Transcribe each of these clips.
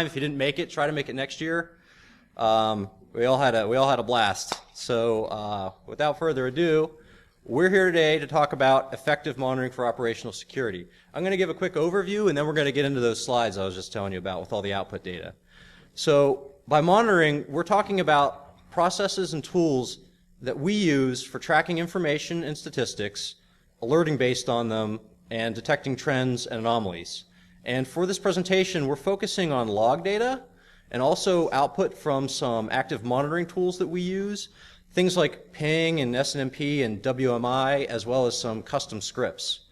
If you didn't make it, try to make it next year. We all had a blast. So without further ado, we're here today to talk about effective monitoring for operational security. I'm going to give a quick overview, and then we're going to get into those slides I was just telling you about with all the output data. So by monitoring, we're talking about processes and tools that we use for tracking information and statistics, alerting based on them, and detecting trends and anomalies. And for this presentation, we're focusing on log data and also output from some active monitoring tools that we use, things like ping and SNMP and WMI, as well as some custom scripts.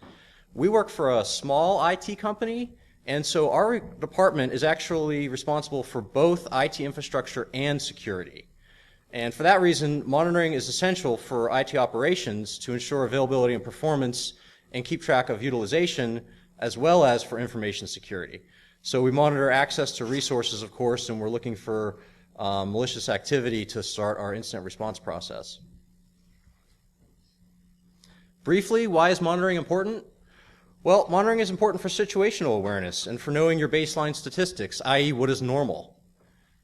We work for a small IT company, and so our department is actually responsible for both IT infrastructure and security. And for that reason, monitoring is essential for IT operations to ensure availability and performance and keep track of utilization, as well as for information security. So we monitor access to resources, of course, and we're looking for malicious activity to start our incident response process. Briefly, why is monitoring important? Well, monitoring is important for situational awareness and for knowing your baseline statistics, i.e. what is normal.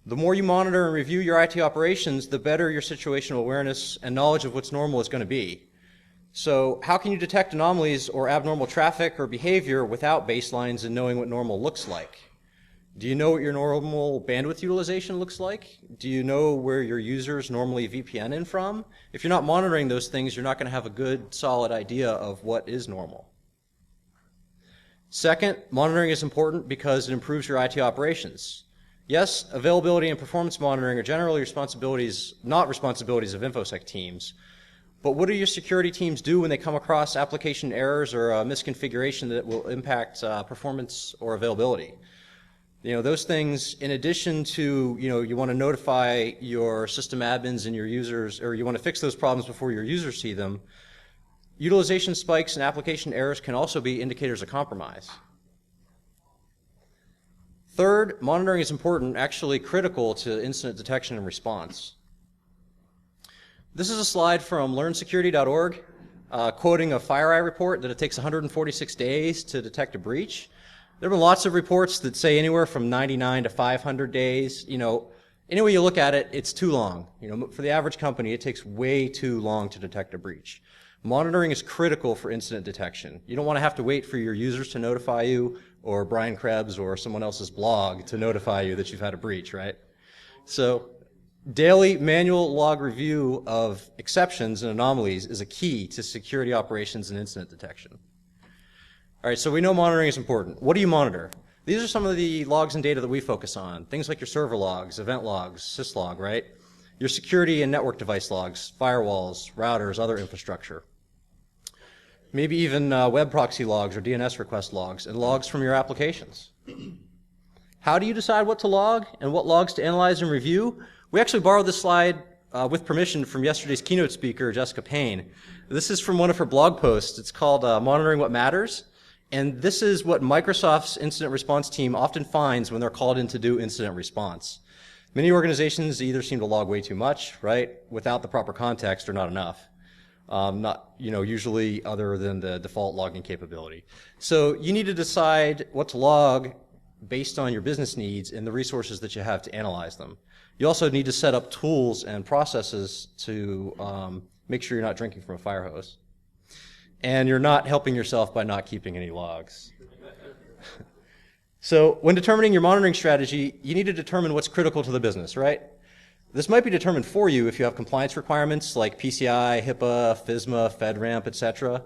The more you monitor and review your IT operations, the better your situational awareness and knowledge of what's normal is going to be. So how can you detect anomalies or abnormal traffic or behavior without baselines and knowing what normal looks like? Do you know what your normal bandwidth utilization looks like? Do you know where your users normally VPN in from? If you're not monitoring those things, you're not going to have a good, solid idea of what is normal. Second, monitoring is important because it improves your IT operations. Yes, availability and performance monitoring are generally not responsibilities of Infosec teams. But what do your security teams do when they come across application errors or a misconfiguration that will impact performance or availability? You know, those things, in addition to, you want to notify your system admins and your users, or you want to fix those problems before your users see them, utilization spikes and application errors can also be indicators of compromise. Third, monitoring is important, actually critical to incident detection and response. This is a slide from learnsecurity.org quoting a FireEye report that it takes 146 days to detect a breach. There have been lots of reports that say anywhere from 99 to 500 days. Any way you look at it, it's too long. For the average company, it takes way too long to detect a breach. Monitoring is critical for incident detection. You don't want to have to wait for your users to notify you or Brian Krebs or someone else's blog to notify you that you've had a breach, right? So daily manual log review of exceptions and anomalies is a key to security operations and incident detection. All right, so we know monitoring is important. What do you monitor? These are some of the logs and data that we focus on. Things like your server logs, event logs, syslog, right? Your security and network device logs, firewalls, routers, other infrastructure. Maybe even web proxy logs or DNS request logs and logs from your applications. How do you decide what to log and what logs to analyze and review? We actually borrowed this slide with permission from yesterday's keynote speaker, Jessica Payne. This is from one of her blog posts. It's called Monitoring What Matters. And this is what Microsoft's incident response team often finds when they're called in to do incident response. Many organizations either seem to log way too much, right, without the proper context, or not enough. Usually other than the default logging capability. So you need to decide what to log based on your business needs and the resources that you have to analyze them. You also need to set up tools and processes to make sure you're not drinking from a fire hose. And you're not helping yourself by not keeping any logs. So when determining your monitoring strategy, you need to determine what's critical to the business, right? This might be determined for you if you have compliance requirements like PCI, HIPAA, FISMA, FedRAMP, etc.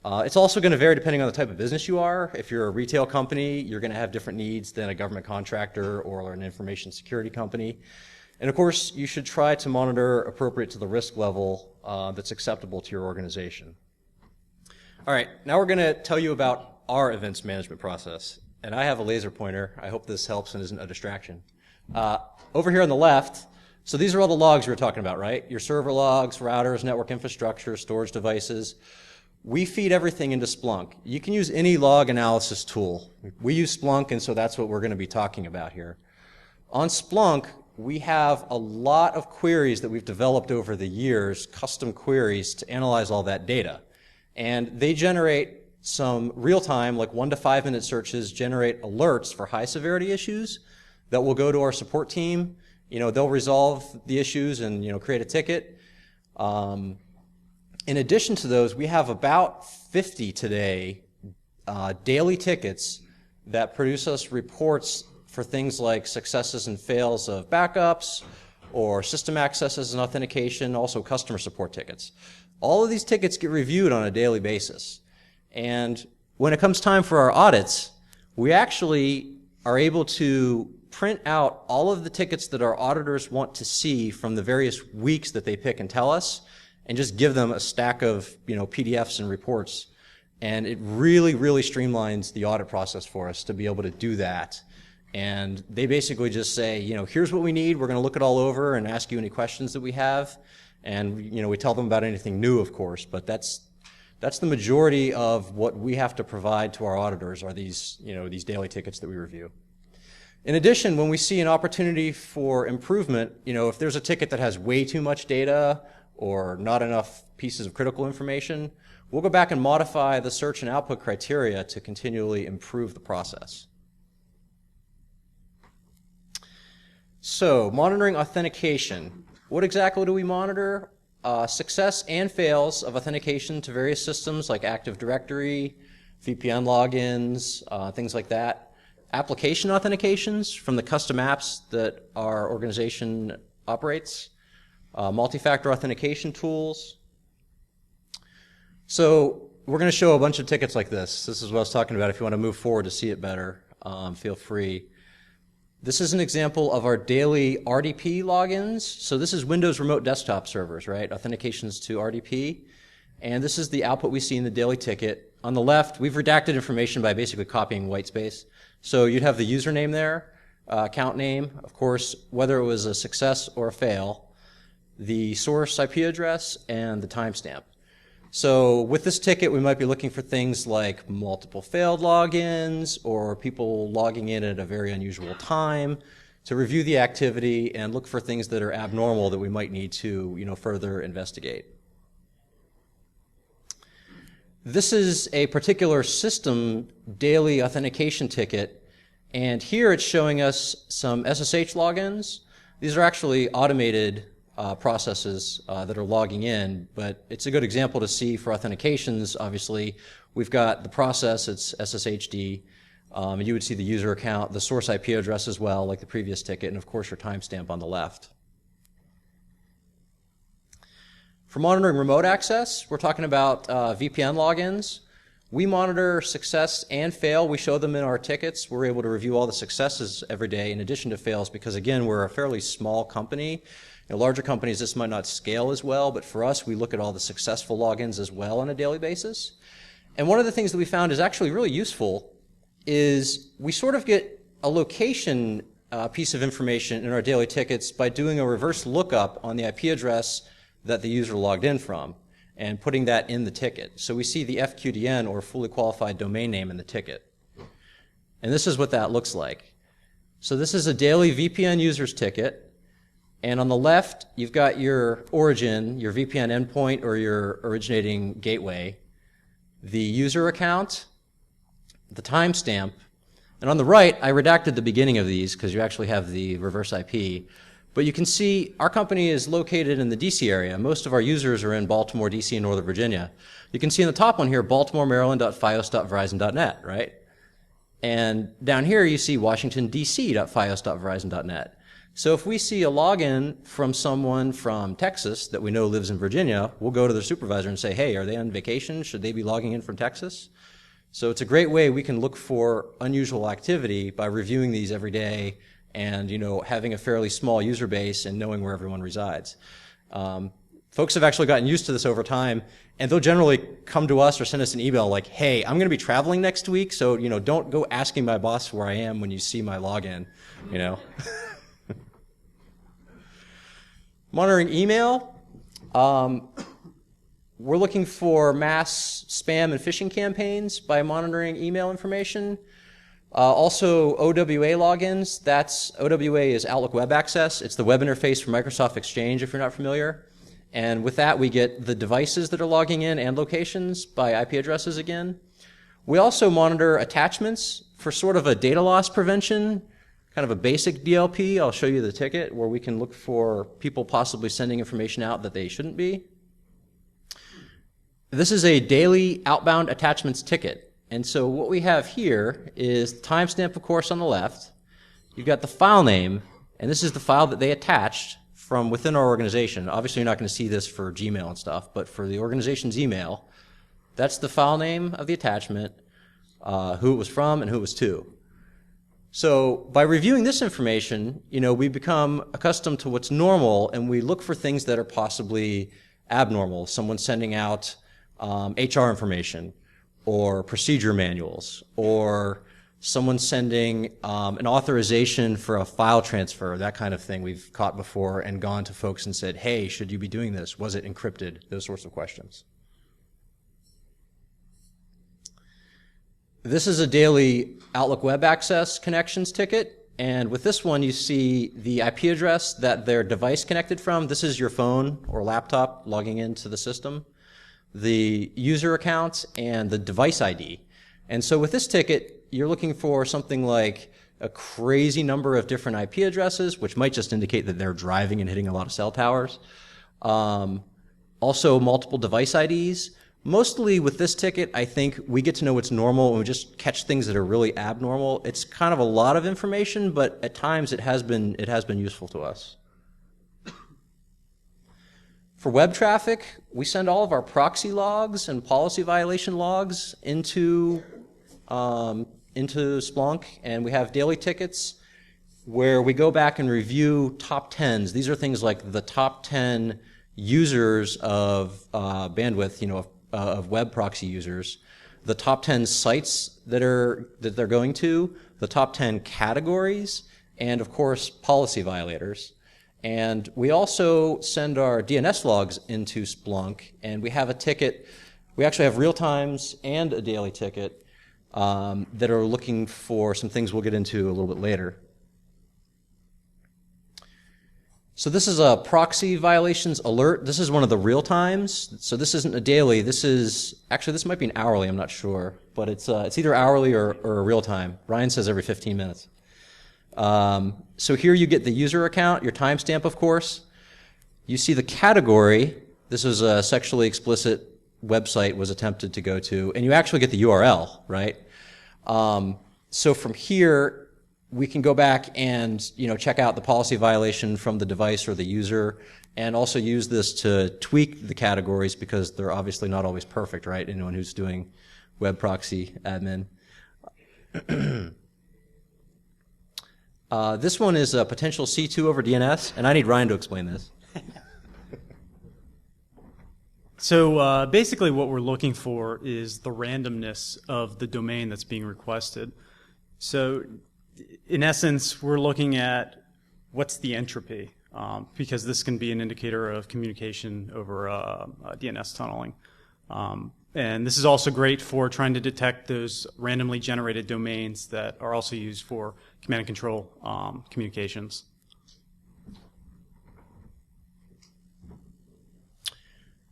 It's also going to vary depending on the type of business you are. If you're a retail company, you're going to have different needs than a government contractor or an information security company. And of course, you should try to monitor appropriate to the risk level that's acceptable to your organization. All right, now we're going to tell you about our events management process. And I have a laser pointer. I hope this helps and isn't a distraction. Over here on the left, so these are all the logs we were talking about, right? Your server logs, routers, network infrastructure, storage devices. We feed everything into Splunk. You can use any log analysis tool. We use Splunk, and so that's what we're going to be talking about here. On Splunk, we have a lot of queries that we've developed over the years, custom queries to analyze all that data. And they generate some real-time, like 1 to 5 minute searches, generate alerts for high severity issues that will go to our support team. They'll resolve the issues and, create a ticket. In addition to those, we have about 50 today daily tickets that produce us reports for things like successes and fails of backups or system accesses and authentication, also customer support tickets. All of these tickets get reviewed on a daily basis. And when it comes time for our audits, we actually are able to print out all of the tickets that our auditors want to see from the various weeks that they pick and tell us, and just give them a stack of PDFs and reports. And it really, really streamlines the audit process for us to be able to do that. And they basically just say, here's what we need. We're going to look it all over and ask you any questions that we have. And we tell them about anything new, of course. But that's the majority of what we have to provide to our auditors are these these daily tickets that we review. In addition, when we see an opportunity for improvement, if there's a ticket that has way too much data or not enough pieces of critical information, we'll go back and modify the search and output criteria to continually improve the process. So, monitoring authentication. What exactly do we monitor? Success and fails of authentication to various systems like Active Directory, VPN logins, things like that. Application authentications from the custom apps that our organization operates. Multi-factor authentication tools. So we're going to show a bunch of tickets like this. This is what I was talking about. If you want to move forward to see it better, feel free. This is an example of our daily RDP logins. So this is Windows Remote Desktop servers, right? Authentications to RDP. And this is the output we see in the daily ticket. On the left, we've redacted information by basically copying white space. So you'd have the username there, account name, of course, whether it was a success or a fail, the source IP address, and the timestamp. So with this ticket, we might be looking for things like multiple failed logins or people logging in at a very unusual time to review the activity and look for things that are abnormal that we might need to, further investigate. This is a particular system daily authentication ticket, and here it's showing us some SSH logins. These are actually automated processes that are logging in, but it's a good example to see for authentications. Obviously, we've got the process, it's SSHD, and you would see the user account, the source IP address as well, like the previous ticket, and of course your timestamp on the left. For monitoring remote access, we're talking about VPN logins. We monitor success and fail. We show them in our tickets. We're able to review all the successes every day in addition to fails because, again, we're a fairly small company. Larger companies, this might not scale as well, but for us, we look at all the successful logins as well on a daily basis. And one of the things that we found is actually really useful is we sort of get a location piece of information in our daily tickets by doing a reverse lookup on the IP address that the user logged in from and putting that in the ticket. So we see the FQDN, or fully qualified domain name, in the ticket. And this is what that looks like. So this is a daily VPN users ticket, and on the left you've got your origin, your VPN endpoint or your originating gateway, the user account, the timestamp, and on the right I redacted the beginning of these because you actually have the reverse IP. But you can see our company is located in the DC area. Most of our users are in Baltimore, DC, and Northern Virginia. You can see in the top one here, baltimoremaryland.fios.verizon.net, right? And down here you see washingtondc.fios.verizon.net. So if we see a login from someone from Texas that we know lives in Virginia, we'll go to their supervisor and say, hey, are they on vacation? Should they be logging in from Texas? So it's a great way we can look for unusual activity by reviewing these every day and having a fairly small user base and knowing where everyone resides. Folks have actually gotten used to this over time, and they'll generally come to us or send us an email like, hey, I'm going to be traveling next week, so don't go asking my boss where I am when you see my login. Monitoring email. We're looking for mass spam and phishing campaigns by monitoring email information. Also, OWA logins. OWA is Outlook Web Access. It's the web interface for Microsoft Exchange, if you're not familiar. And with that, we get the devices that are logging in and locations by IP addresses again. We also monitor attachments for sort of a data loss prevention, kind of a basic DLP. I'll show you the ticket where we can look for people possibly sending information out that they shouldn't be. This is a daily outbound attachments ticket. And so what we have here is timestamp, of course, on the left. You've got the file name, and this is the file that they attached from within our organization. Obviously, you're not going to see this for Gmail and stuff, but for the organization's email, that's the file name of the attachment, who it was from, and who it was to. So by reviewing this information, we become accustomed to what's normal, and we look for things that are possibly abnormal. Someone sending out HR information, or procedure manuals, or someone sending an authorization for a file transfer, that kind of thing we've caught before and gone to folks and said, hey, should you be doing this? Was it encrypted? Those sorts of questions. This is a daily Outlook Web Access connections ticket, and with this one you see the IP address that their device connected from. This is your phone or laptop logging into the system, the user account, and the device ID. And so with this ticket, you're looking for something like a crazy number of different IP addresses, which might just indicate that they're driving and hitting a lot of cell towers. Also multiple device IDs. Mostly with this ticket, I think we get to know what's normal and we just catch things that are really abnormal. It's kind of a lot of information, but at times it has been useful to us. For web traffic, we send all of our proxy logs and policy violation logs into Splunk, and we have daily tickets where we go back and review top 10s. These are things like the top 10 users of bandwidth, of web proxy users, the top 10 sites that they're going to, the top 10 categories, and of course policy violators. And we also send our DNS logs into Splunk, and we have a ticket. We actually have real times and a daily ticket that are looking for some things we'll get into a little bit later. So this is a proxy violations alert. This is one of the real times. So this isn't a daily. This might be an hourly. I'm not sure, but it's either hourly or a real time. Ryan says every 15 minutes. So here you get the user account, your timestamp, of course. You see the category. This was a sexually explicit website was attempted to go to, and you actually get the URL, right? So from here, we can go back and check out the policy violation from the device or the user, and also use this to tweak the categories because they're obviously not always perfect, right? Anyone who's doing web proxy admin. This one is a potential C2 over DNS, and I need Ryan to explain this. So basically what we're looking for is the randomness of the domain that's being requested. So in essence, we're looking at what's the entropy, because this can be an indicator of communication over DNS tunneling. And this is also great for trying to detect those randomly generated domains that are also used for command and control communications.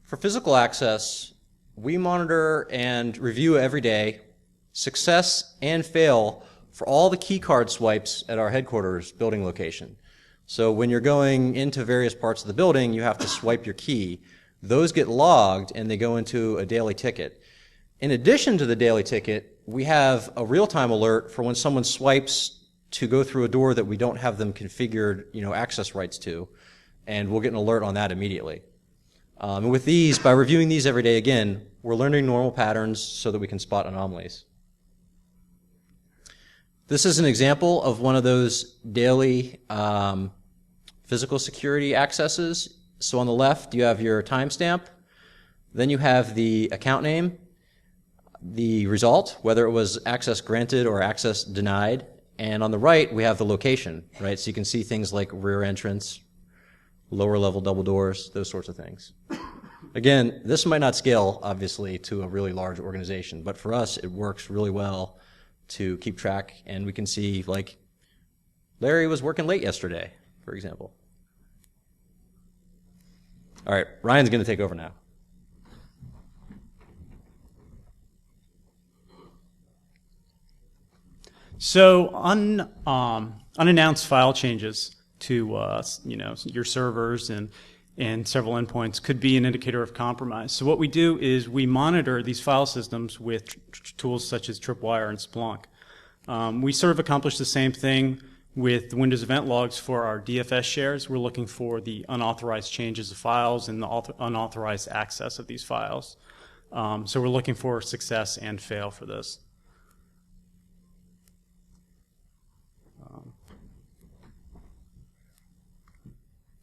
For physical access, we monitor and review every day success and fail for all the key card swipes at our headquarters building location. So when you're going into various parts of the building, you have to swipe your key. Those get logged and they go into a daily ticket. In addition to the daily ticket, we have a real-time alert for when someone swipes to go through a door that we don't have them configured, access rights to, and we'll get an alert on that immediately. And with these, by reviewing these every day again, we're learning normal patterns so that we can spot anomalies. This is an example of one of those daily physical security accesses. So on the left, you have your timestamp. Then you have the account name, the result, whether it was access granted or access denied. And on the right, we have the location, right? So you can see things like rear entrance, lower level double doors, those sorts of things. Again, this might not scale, obviously, to a really large organization, but for us, it works really well to keep track, and we can see, like, Larry was working late yesterday, for example. All right, Ryan's going to take over now. So unannounced file changes to your servers and several endpoints could be an indicator of compromise. So what we do is we monitor these file systems with tools such as Tripwire and Splunk. We sort of accomplish the same thing with the Windows event logs for our DFS shares. We're looking for the unauthorized changes of files and the unauthorized access of these files. So we're looking for success and fail for this.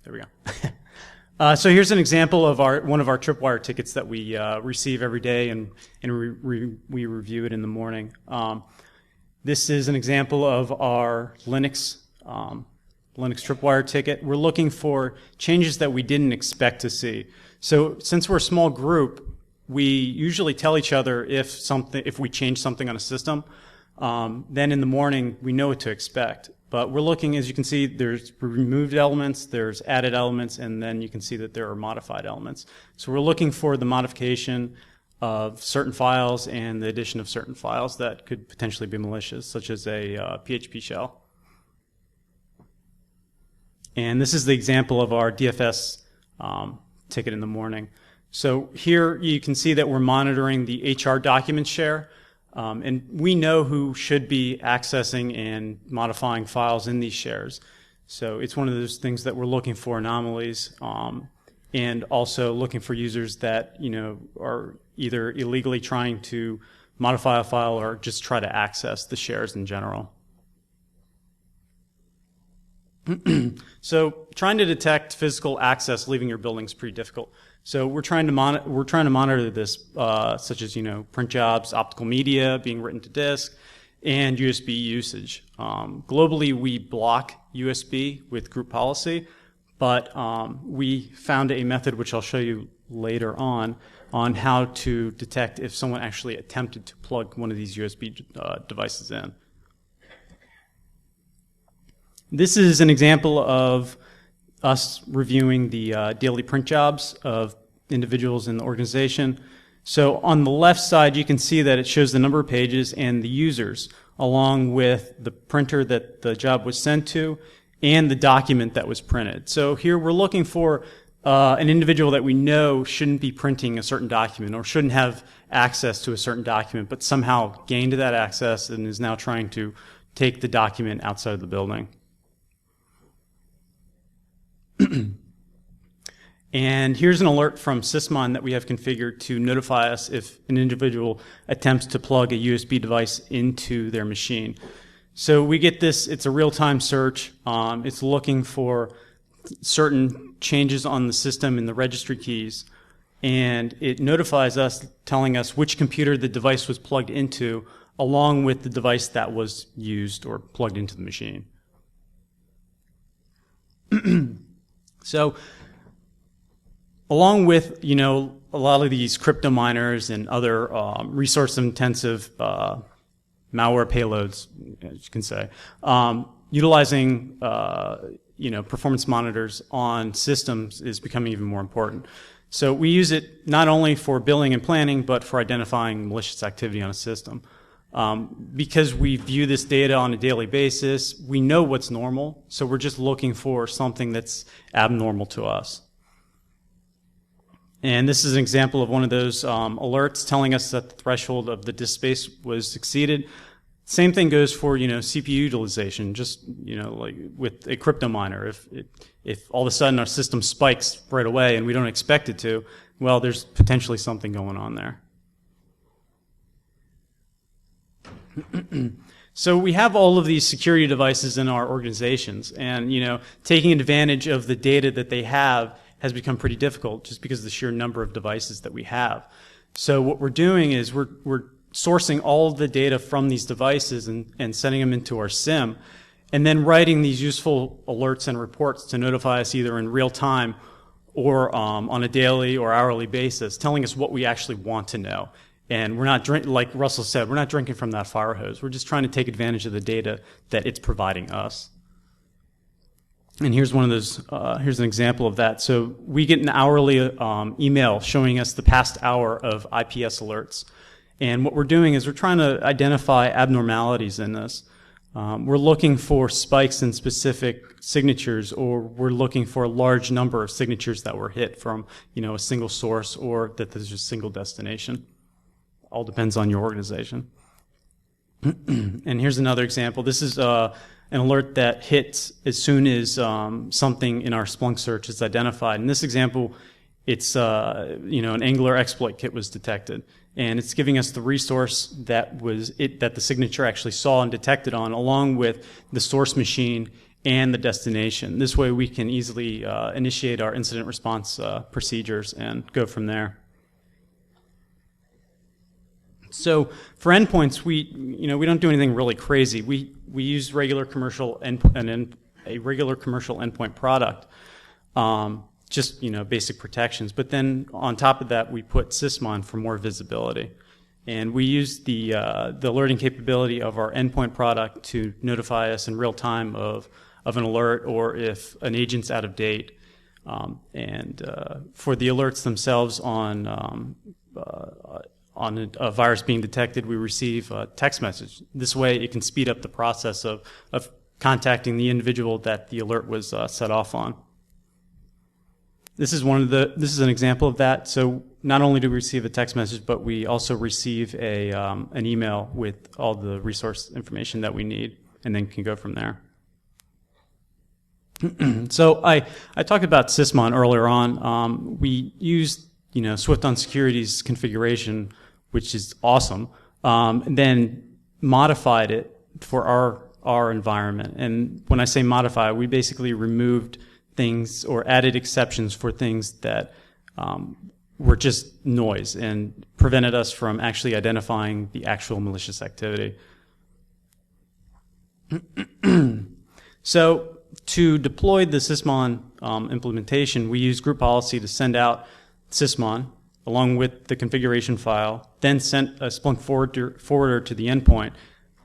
There we go. So here's an example of one of our Tripwire tickets that we receive every day, and we review it in the morning. This is an example of our Linux Tripwire ticket. We're looking for changes that we didn't expect to see. So since we're a small group, we usually tell each other if we change something on a system. Then in the morning, we know what to expect. But we're looking, as you can see, there's removed elements, there's added elements, and then you can see that there are modified elements. So we're looking for the modification of certain files and the addition of certain files that could potentially be malicious, such as a PHP shell. And this is the example of our DFS ticket in the morning. So here you can see that we're monitoring the HR document share. And we know who should be accessing and modifying files in these shares. So it's one of those things that we're looking for anomalies, and also looking for users that are either illegally trying to modify a file or just try to access the shares in general. So trying to detect physical access leaving your building is pretty difficult. So we're trying to monitor this, such as print jobs, optical media being written to disk, and USB usage. Globally, we block USB with group policy, but we found a method which I'll show you later on how to detect if someone actually attempted to plug one of these USB devices in. This is an example of us reviewing the daily print jobs of individuals in the organization. So on the left side, you can see that it shows the number of pages and the users, along with the printer that the job was sent to and the document that was printed. So here we're looking for an individual that we know shouldn't be printing a certain document or shouldn't have access to a certain document, but somehow gained that access and is now trying to take the document outside of the building. And here's an alert from sysmon that we have configured to notify us if an individual attempts to plug a USB device into their machine. So we get this, it's a real-time search. It's looking for certain changes on the system in the registry keys, and it notifies us, telling us which computer the device was plugged into, along with the device that was used or plugged into the machine. So, along with a lot of these crypto miners and other resource-intensive malware payloads, as you can say, utilizing performance monitors on systems is becoming even more important. So we use it not only for billing and planning, but for identifying malicious activity on a system. Because we view this data on a daily basis, we know what's normal, so we're just looking for something that's abnormal to us. And this is an example of one of those alerts telling us that the threshold of the disk space was exceeded. Same thing goes for CPU utilization. Just like with a crypto miner, if all of a sudden our system spikes right away and we don't expect it to, well, there's potentially something going on there. So we have all of these security devices in our organizations, and taking advantage of the data that they have has become pretty difficult just because of the sheer number of devices that we have. So what we're doing is we're sourcing all of the data from these devices and sending them into our SIM, and then writing these useful alerts and reports to notify us either in real time or on a daily or hourly basis, telling us what we actually want to know. And we're not like Russell said, we're not drinking from that fire hose. We're just trying to take advantage of the data that it's providing us. And here's one of those. Here's an example of that. So we get an hourly email showing us the past hour of IPS alerts. And what we're doing is we're trying to identify abnormalities in this. We're looking for spikes in specific signatures, or we're looking for a large number of signatures that were hit from, a single source, or that there's a single destination. All depends on your organization. And here's another example. This is an alert that hits as soon as something in our Splunk search is identified. In this example, it's an Angular exploit kit was detected, and it's giving us the resource that the signature actually saw and detected on, along with the source machine and the destination. This way, we can easily initiate our incident response procedures and go from there. So for endpoints, we don't do anything really crazy. We use regular commercial a regular commercial endpoint product. Just basic protections, but then on top of that we put sysmon for more visibility, and we use the alerting capability of our endpoint product to notify us in real time of an alert, or if an agent's out of date, and for the alerts themselves on a virus being detected, we receive a text message. This way it can speed up the process of contacting the individual that the alert was set off on. This is an example of that. So not only do we receive a text message, but we also receive an email with all the resource information that we need, and then can go from there. So I talked about sysmon earlier on. We used Swift on Security's configuration, which is awesome, and then modified it for our environment. And when I say modify, we basically removed things or added exceptions for things that were just noise and prevented us from actually identifying the actual malicious activity. So to deploy the sysmon implementation, we use group policy to send out sysmon along with the configuration file, then sent a Splunk forwarder to the endpoint,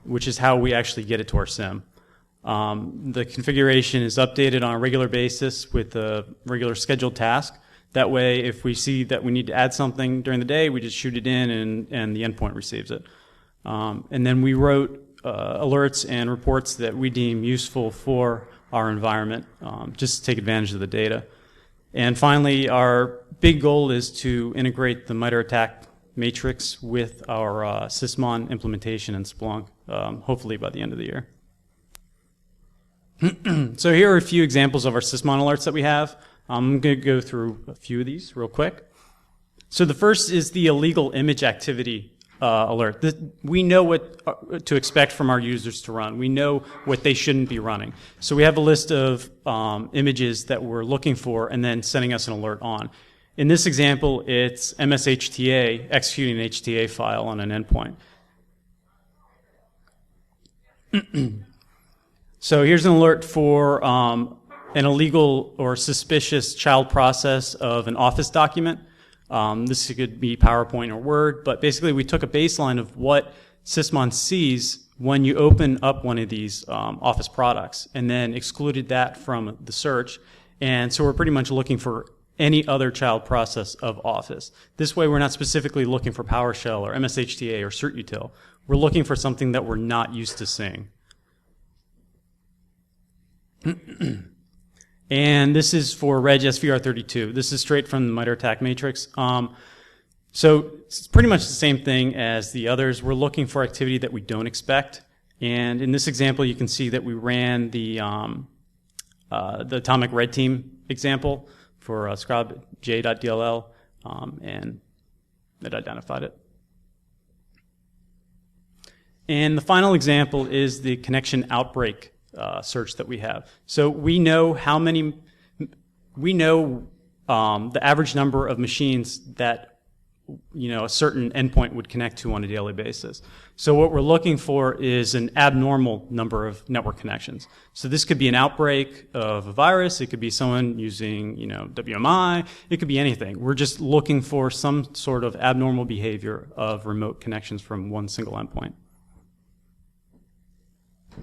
which is how we actually get it to our SIM. The configuration is updated on a regular basis with a regular scheduled task. That way, if we see that we need to add something during the day, we just shoot it in and the endpoint receives it. And then we wrote alerts and reports that we deem useful for our environment, just to take advantage of the data. And finally, our big goal is to integrate the MITRE ATT&CK matrix with our sysmon implementation in Splunk, hopefully by the end of the year. So here are a few examples of our sysmon alerts that we have. I'm going to go through a few of these real quick. So the first is the illegal image activity alert. We know what to expect from our users to run. We know what they shouldn't be running. So we have a list of images that we're looking for and then sending us an alert on. In this example, it's MSHTA executing an HTA file on an endpoint. So here's an alert for an illegal or suspicious child process of an Office document. This could be PowerPoint or Word, but basically we took a baseline of what sysmon sees when you open up one of these Office products, and then excluded that from the search. And so we're pretty much looking for any other child process of Office. This way we're not specifically looking for PowerShell or MSHTA or certutil. We're looking for something that we're not used to seeing. And this is for Reg SVR32. This is straight from the MITRE ATT&CK matrix. So it's pretty much the same thing as the others. We're looking for activity that we don't expect. And in this example, you can see that we ran the atomic red team example for scrub.j.dll, and it identified it. And the final example is the connection outbreak search that we have. So we know the average number of machines that a certain endpoint would connect to on a daily basis. So what we're looking for is an abnormal number of network connections. So this could be an outbreak of a virus, it could be someone using WMI, it could be anything. We're just looking for some sort of abnormal behavior of remote connections from one single endpoint.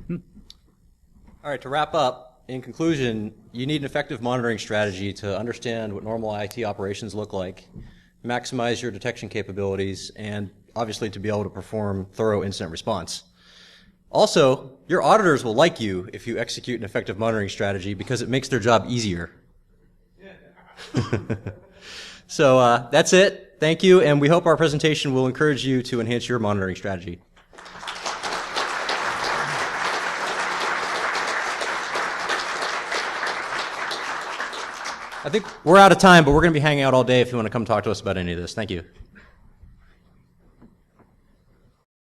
All right, to wrap up, in conclusion, you need an effective monitoring strategy to understand what normal IT operations look like, maximize your detection capabilities, and obviously to be able to perform thorough incident response. Also, your auditors will like you if you execute an effective monitoring strategy because it makes their job easier. So that's it. Thank you, and we hope our presentation will encourage you to enhance your monitoring strategy. I think we're out of time, but we're going to be hanging out all day if you want to come talk to us about any of this. Thank you.